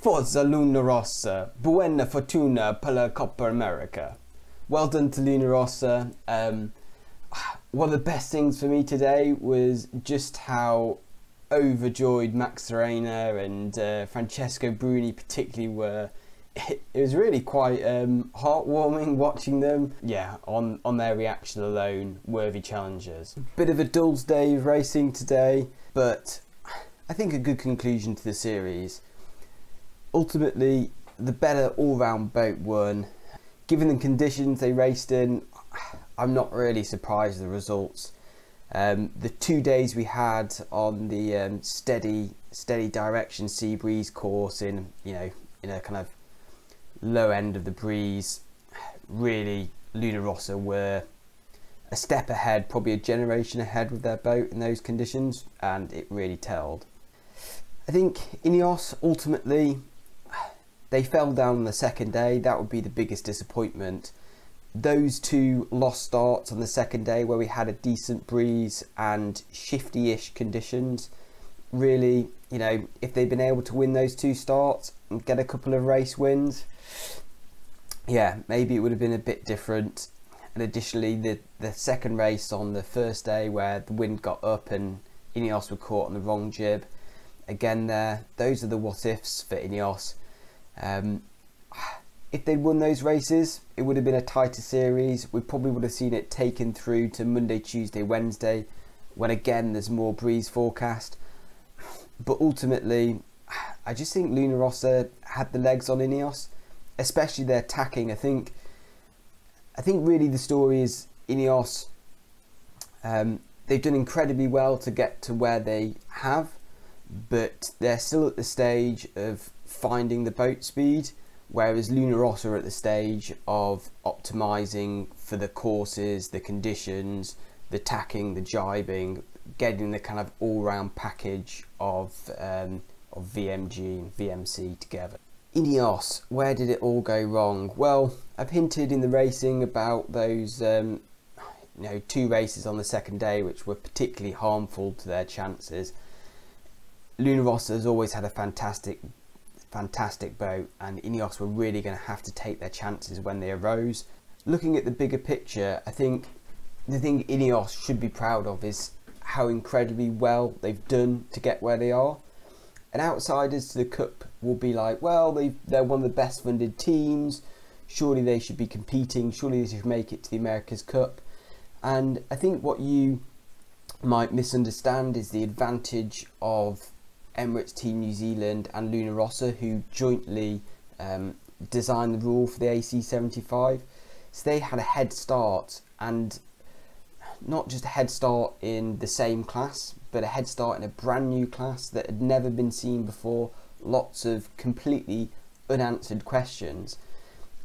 Forza Luna Rossa, Buona fortuna per la Coppa America. Well done to Luna Rossa. One of the best things for me today was just how overjoyed Max Serena and Francesco Bruni particularly were. It was really quite heartwarming watching them. Yeah, on their reaction alone, worthy challengers. Bit of a dull day of racing today, but I think a good conclusion to the series. Ultimately, the better all-round boat won. Given the conditions they raced in, I'm not really surprised at the results. The 2 days we had on the steady direction sea breeze course in a kind of low end of the breeze, really Luna Rossa were a step ahead, probably a generation ahead with their boat in those conditions, and it really told. I think INEOS ultimately, they fell down on the second day. That would be the biggest disappointment. Those two lost starts on the second day where we had a decent breeze and shifty-ish conditions. Really, if they'd been able to win those two starts and get a couple of race wins, yeah, maybe it would have been a bit different. And additionally, the second race on the first day where the wind got up and INEOS were caught on the wrong jib. Again those are the what-ifs for INEOS. If they'd won those races, it would have been a tighter series. We probably would have seen it taken through to Monday, Tuesday, Wednesday, when again there's more breeze forecast. But ultimately, I just think Luna Rossa had the legs on INEOS, especially their tacking. I think really the story is INEOS. They've done incredibly well to get to where they have, but they're still at the stage of finding the boat speed, whereas Luna Rossa are at the stage of optimising for the courses, the conditions, the tacking, the jibing, getting the kind of all-round package of VMG and VMC together. INEOS, where did it all go wrong? Well, I've hinted in the racing about those 2 races on the second day which were particularly harmful to their chances. Luna Rossa has always had a fantastic boat, and INEOS were really going to have to take their chances when they arose. Looking at the bigger picture, I think the thing INEOS should be proud of is how incredibly well they've done to get where they are. And outsiders to the Cup will be like, well, they're one of the best funded teams, surely they should be competing, surely they should make it to the America's Cup. And I think what you might misunderstand is the advantage of Emirates Team New Zealand and Luna Rossa, who jointly designed the rule for the AC75. So they had a head start, and not just a head start in the same class, but a head start in a brand new class that had never been seen before. Lots of completely unanswered questions.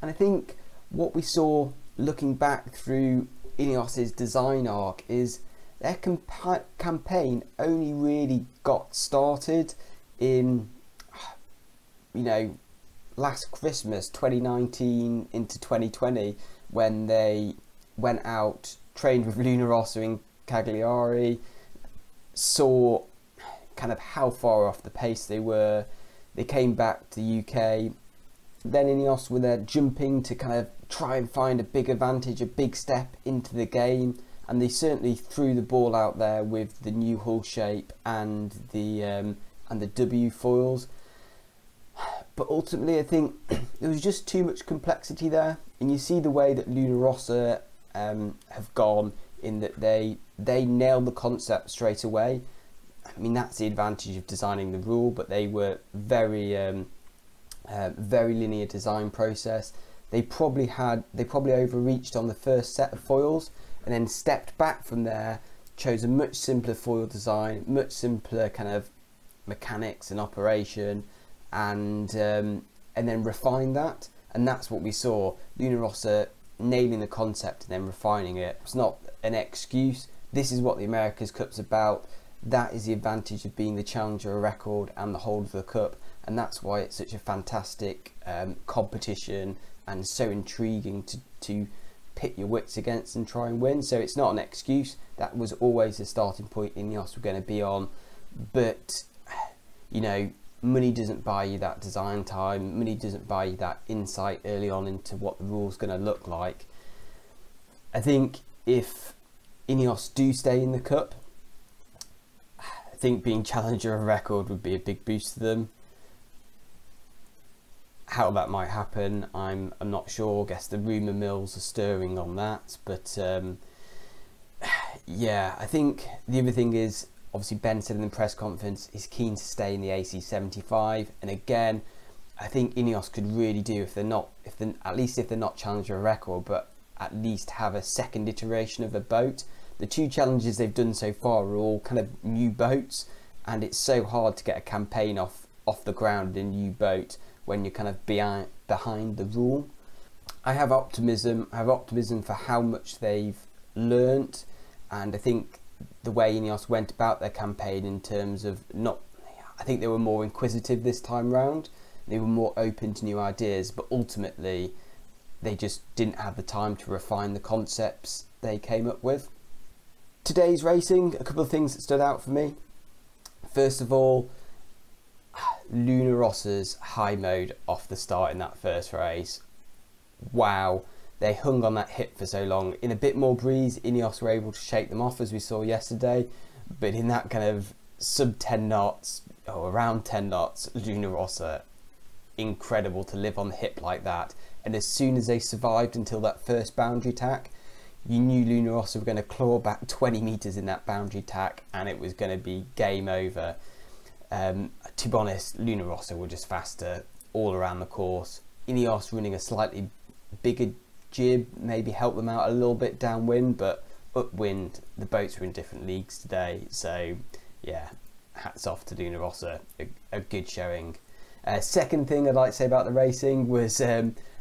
And I think what we saw looking back through INEOS's design arc is their campaign only really got started in, last Christmas, 2019 into 2020, when they went out, trained with Luna Rossa in Cagliari, saw kind of how far off the pace they were. They came back to the UK. Then INEOS were there jumping to kind of try and find a big advantage, a big step into the game. And they certainly threw the ball out there with the new hull shape and the W foils. But ultimately, I think there was just too much complexity there. And you see the way that Luna Rossa have gone in that they nailed the concept straight away. I mean, that's the advantage of designing the rule, but they were very linear design process. They probably overreached on the first set of foils, and then stepped back from there, chose a much simpler foil design, much simpler kind of mechanics and operation, and then refined that. And that's what we saw, Luna Rossa nailing the concept and then refining it. It's not an excuse. This is what the America's Cup's about. That is the advantage of being the challenger of record and the holder of the cup, and that's why it's such a fantastic competition and so intriguing to pit your wits against and try and win. So it's not an excuse. That was always the starting point INEOS were going to be on. But money doesn't buy you that design time, money doesn't buy you that insight early on into what the rule's going to look like. I think if INEOS do stay in the Cup, I think being challenger of record would be a big boost to them. How that might happen, I'm not sure. I guess the rumour mills are stirring on that, but yeah, I think the other thing is, obviously Ben said in the press conference he's keen to stay in the AC75, and again, I think INEOS could really do, at least if they're not challenger of record, but at least have a second iteration of a boat. The two challenges they've done so far are all kind of new boats, and it's so hard to get a campaign off the ground in a new boat when you're kind of behind the rule. I have optimism for how much they've learnt, and I think the way INEOS went about their campaign in terms of I think they were more inquisitive this time round. They were more open to new ideas, but ultimately they just didn't have the time to refine the concepts they came up with. Today's racing, a couple of things that stood out for me. First of all, Luna Rossa's high mode off the start in that first race. Wow, they hung on that hip for so long. In a bit more breeze, INEOS were able to shake them off, as we saw yesterday, but in that kind of sub 10 knots or around 10 knots, Luna Rossa, incredible to live on the hip like that. And as soon as they survived until that first boundary tack, you knew Luna Rossa were going to claw back 20 metres in that boundary tack, and it was going to be game over. To be honest, Luna Rossa were just faster all around the course. INEOS running a slightly bigger jib maybe helped them out a little bit downwind, but upwind the boats were in different leagues today. So yeah, hats off to Luna Rossa, a good showing. Second thing I'd like to say about the racing was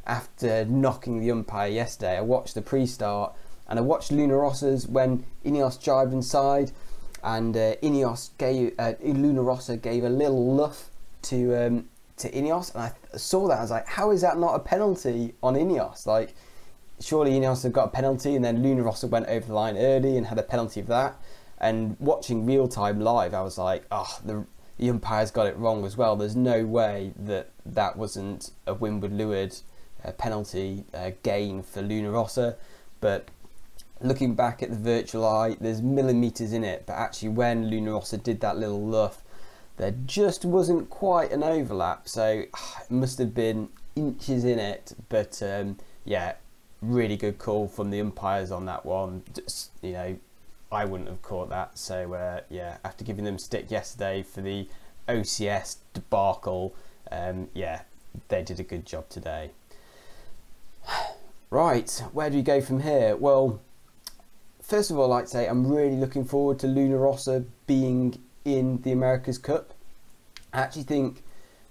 after knocking the umpire yesterday, I watched the pre-start and I watched Luna Rossa's when INEOS jibed inside, and Luna Rossa gave a little luff to INEOS, and I saw that. I was like, how is that not a penalty on INEOS? Like, surely INEOS have got a penalty, and then Luna Rossa went over the line early and had a penalty for that. And watching real time live, I was like, oh, the umpire's got it wrong as well. There's no way that wasn't a windward leeward penalty gain for Luna Rossa. But looking back at the virtual eye, there's millimetres in it, but actually when Luna Rossa did that little luff, there just wasn't quite an overlap, so it must have been inches in it. But yeah, really good call from the umpires on that one. Just, you know, I wouldn't have caught that. So yeah, after giving them stick yesterday for the OCS debacle, yeah, they did a good job today. Right, where do we go from here? Well, first of all, I'd say I'm really looking forward to Luna Rossa being in the America's Cup. I actually think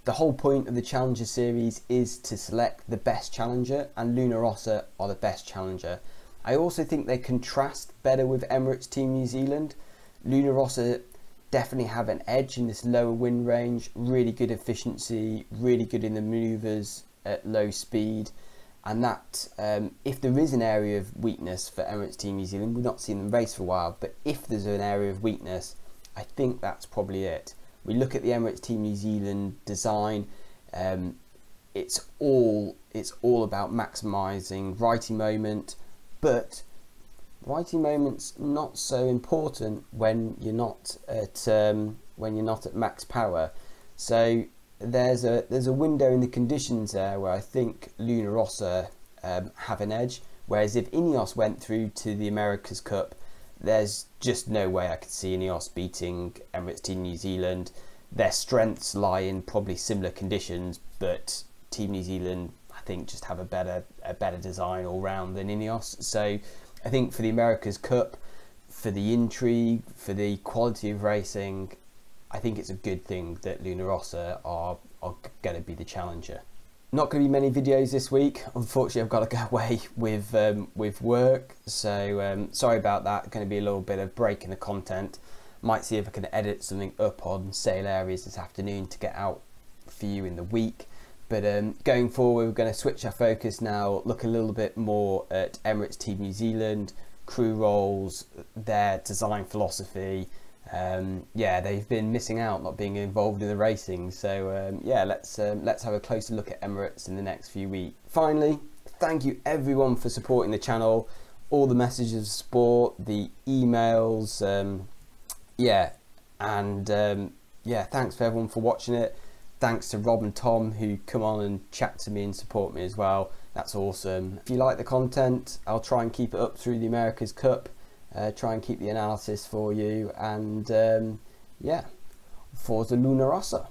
the whole point of the Challenger Series is to select the best challenger, and Luna Rossa are the best challenger. I also think they contrast better with Emirates Team New Zealand. Luna Rossa definitely have an edge in this lower wind range, really good efficiency, really good in the manoeuvres at low speed. And that, if there is an area of weakness for Emirates Team New Zealand, we've not seen them race for a while, but if there's an area of weakness, I think that's probably it. We look at the Emirates Team New Zealand design, it's all about maximising righty moment, but righty moment's not so important when you're not at max power. So there's a window in the conditions there where I think Luna Rossa have an edge, whereas if INEOS went through to the America's Cup, there's just no way I could see INEOS beating Emirates Team New Zealand. Their strengths lie in probably similar conditions, but Team New Zealand I think just have a better design all round than INEOS. So I think for the America's Cup, for the intrigue, for the quality of racing, I think it's a good thing that Luna Rossa are going to be the challenger. Not going to be many videos this week. Unfortunately, I've got to go away with work, so sorry about that. Going to be a little bit of break in the content. Might see if I can edit something up on sale areas this afternoon to get out for you in the week. But going forward, we're going to switch our focus now, look a little bit more at Emirates Team New Zealand, crew roles, their design philosophy, yeah, they've been missing out, not being involved in the racing. So yeah, let's have a closer look at Emirates in the next few weeks. Finally, thank you everyone for supporting the channel, all the messages of support, the emails, yeah, and yeah, thanks for everyone for watching it. Thanks to Rob and Tom who come on and chat to me and support me as well. That's awesome. If you like the content, I'll try and keep it up through the America's Cup. Try and keep the analysis for you, and yeah, Forza Luna Rossa.